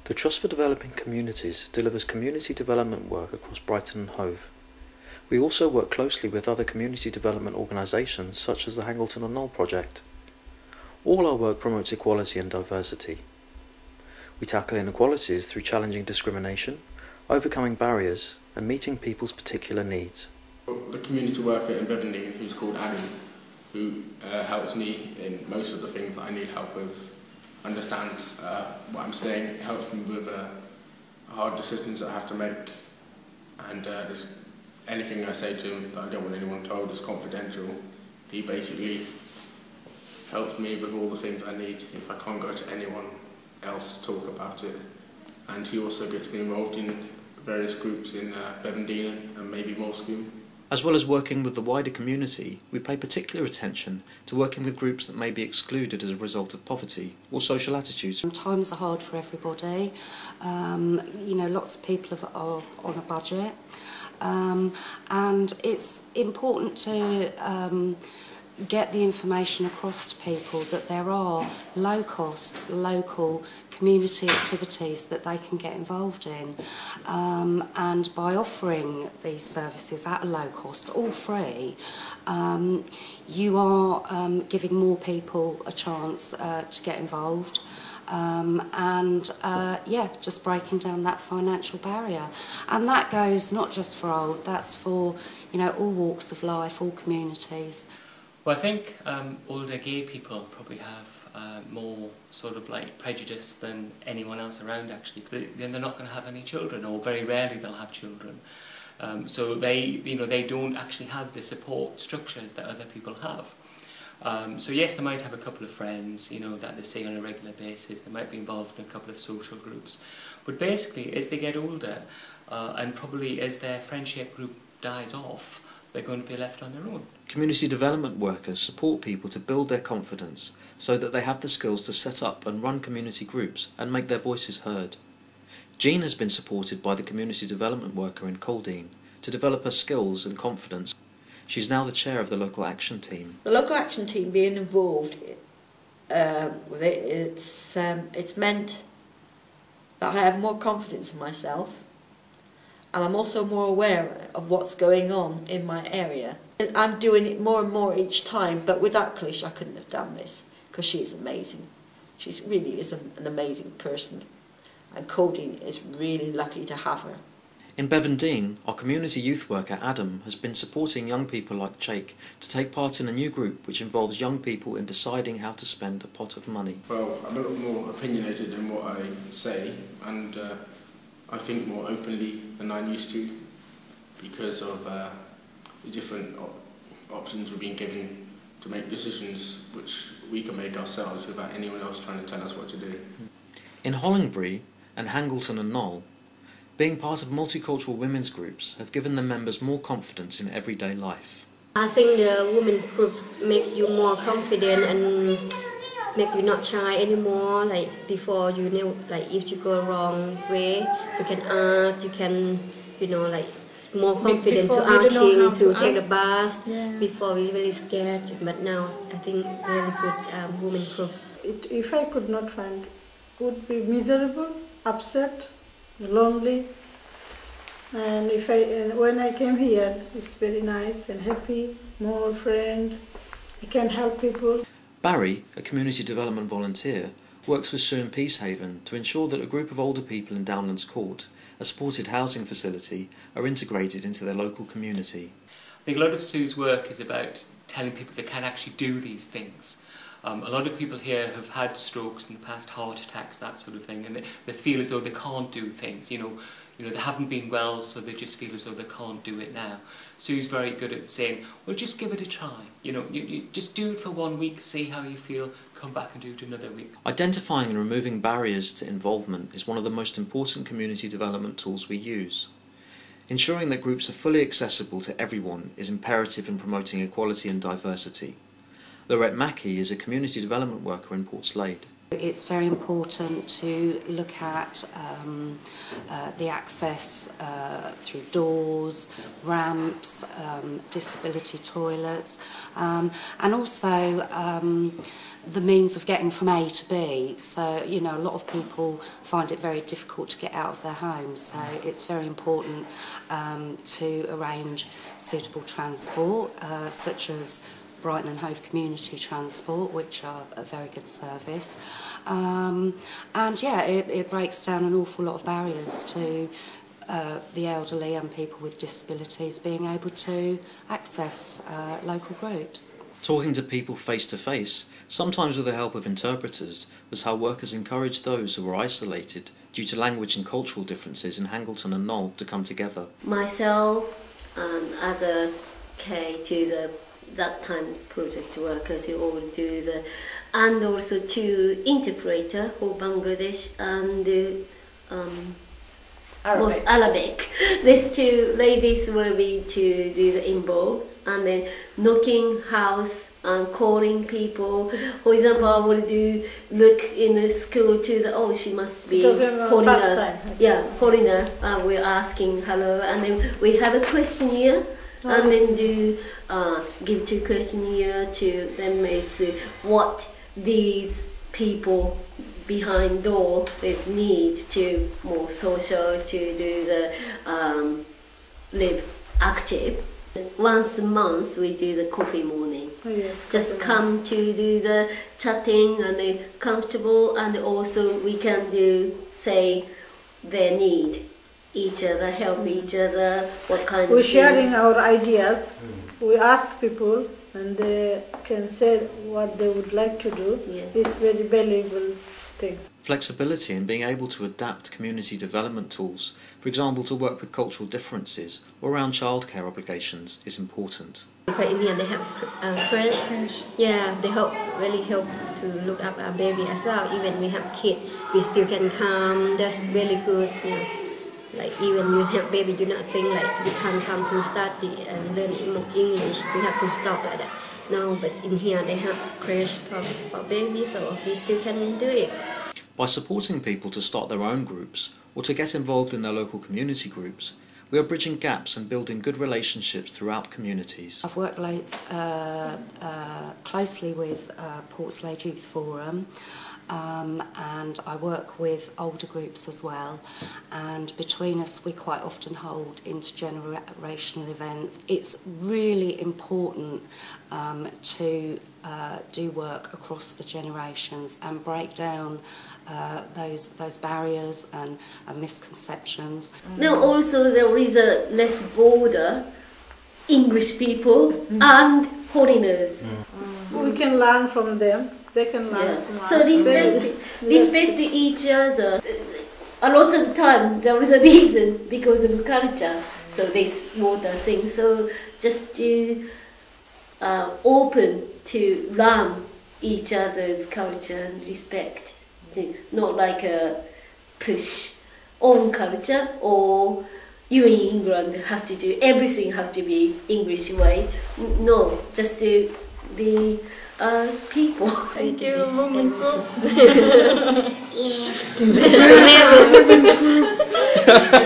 The Trust for Developing Communities delivers community development work across Brighton and Hove. We also work closely with other community development organisations such as the Hangleton-on-Knoll project. All our work promotes equality and diversity. We tackle inequalities through challenging discrimination, overcoming barriers and meeting people's particular needs. The community worker in Bevendine, who's called Adam, who helps me in most of the things that I need help with, understands what I'm saying, helps me with hard decisions that I have to make, and anything I say to him that I don't want anyone told is confidential. He basically helps me with all the things I need if I can't go to anyone else to talk about it. And he also gets me involved in various groups in Bevendine and maybe Moulsecoombe. As well as working with the wider community, we pay particular attention to working with groups that may be excluded as a result of poverty or social attitudes. Times are hard for everybody. Lots of people are on a budget, and it's important to get the information across to people that there are low-cost, local community activities that they can get involved in. And by offering these services at a low cost, all free, you are giving more people a chance to get involved. Just breaking down that financial barrier. And that goes not just for old, that's for all walks of life, all communities. Well, I think older gay people probably have more sort of like prejudice than anyone else around, actually. They're not going to have any children, or very rarely they'll have children. So they don't actually have the support structures that other people have. So yes, they might have a couple of friends, that they see on a regular basis. They might be involved in a couple of social groups. But basically, as they get older, and probably as their friendship group dies off, they're going to be left on their own. Community development workers support people to build their confidence so that they have the skills to set up and run community groups and make their voices heard. Jean has been supported by the community development worker in Coldine to develop her skills and confidence. She's now the chair of the local action team. The local action team being involved with it, it's meant that I have more confidence in myself, and I'm also more aware of what's going on in my area. I'm doing it more and more each time, but without Kalish I couldn't have done this, because she is amazing. She really is an amazing person, and Coldine is really lucky to have her. In Bevendine, our community youth worker Adam has been supporting young people like Jake to take part in a new group which involves young people in deciding how to spend a pot of money. Well, I'm a little more opinionated in what I say, and I think more openly than I used to, because of the different options we've been given to make decisions which we can make ourselves without anyone else trying to tell us what to do. In Hollingbury and Hangleton-on-Knoll, being part of multicultural women's groups have given the members more confidence in everyday life. I think the women groups make you more confident and make you not shy anymore. Like before, if you go wrong way, you can ask, you can, more confident to asking to take the bus. Yeah. Before we really scared, but now I think really good women groups. If I could not find, would be miserable, upset, lonely. And when I came here, it's very nice and happy, more friend. I can help people. Barry, a community development volunteer, works with Sue in Peacehaven to ensure that a group of older people in Downlands Court, a supported housing facility, are integrated into their local community. I think a lot of Sue's work is about telling people they can actually do these things. A lot of people here have had strokes in the past, heart attacks, that sort of thing, and they feel as though they can't do things. They haven't been well, so they just feel as though they can't do it now. Sue's very good at saying, well, just give it a try. You just do it for 1 week, see how you feel, come back and do it another week. Identifying and removing barriers to involvement is one of the most important community development tools we use. Ensuring that groups are fully accessible to everyone is imperative in promoting equality and diversity. Lorette Mackey is a community development worker in Portslade. It's very important to look at the access through doors, ramps, disability toilets, and also the means of getting from A to B. So, you know, a lot of people find it very difficult to get out of their homes. So it's very important to arrange suitable transport, such as Brighton and Hove Community Transport, which are a very good service. And yeah, it breaks down an awful lot of barriers to the elderly and people with disabilities being able to access local groups. Talking to people face to face, sometimes with the help of interpreters, was how workers encouraged those who were isolated due to language and cultural differences in Hangleton and Knoll to come together. Myself, as a K to that time project workers who all do and also two interpreter for Bangladesh and most Arabic. These two ladies will be to do the involved and then knocking house and calling people. For example, I will do look in the school to the she must be foreigner. Yeah, foreigner. We're asking hello, and then we have a questionnaire, and then do give two questionnaire to them. It's what these people behind door is need to more social to do the live active. Once a month we do the coffee morning. Just come to do the chatting and the comfortable, and also we can do say their need each other, help each other, what kind We're of sharing our ideas. We ask people and they can say what they would like to do. It's very valuable things. Flexibility and being able to adapt community development tools, for example to work with cultural differences or around childcare obligations, is important. Because in here they have friends. Yeah, they really help to look up our baby as well. Even we have kids, we still can come. That's really good. You know, like even you have baby, do not think like you can't come to study and learn English. We have to stop like that. No, but in here they have creche for babies, so we still can do it. By supporting people to start their own groups or to get involved in their local community groups, we are bridging gaps and building good relationships throughout communities. I've worked closely with Portslade Youth Forum, and I work with older groups as well, and between us we quite often hold intergenerational events. It's really important to do work across the generations and break down those barriers and misconceptions. Now also there is a less border, English people and foreigners. We can learn from them. They can learn from us. So respect each other. A lot of time there is a reason because of culture. So this water thing. So just to open to learn each other's culture and respect. Not like a push on culture or you in England have to do everything has to be English way. No, just to be people. Thank you, women groups. Yes. Never women's group.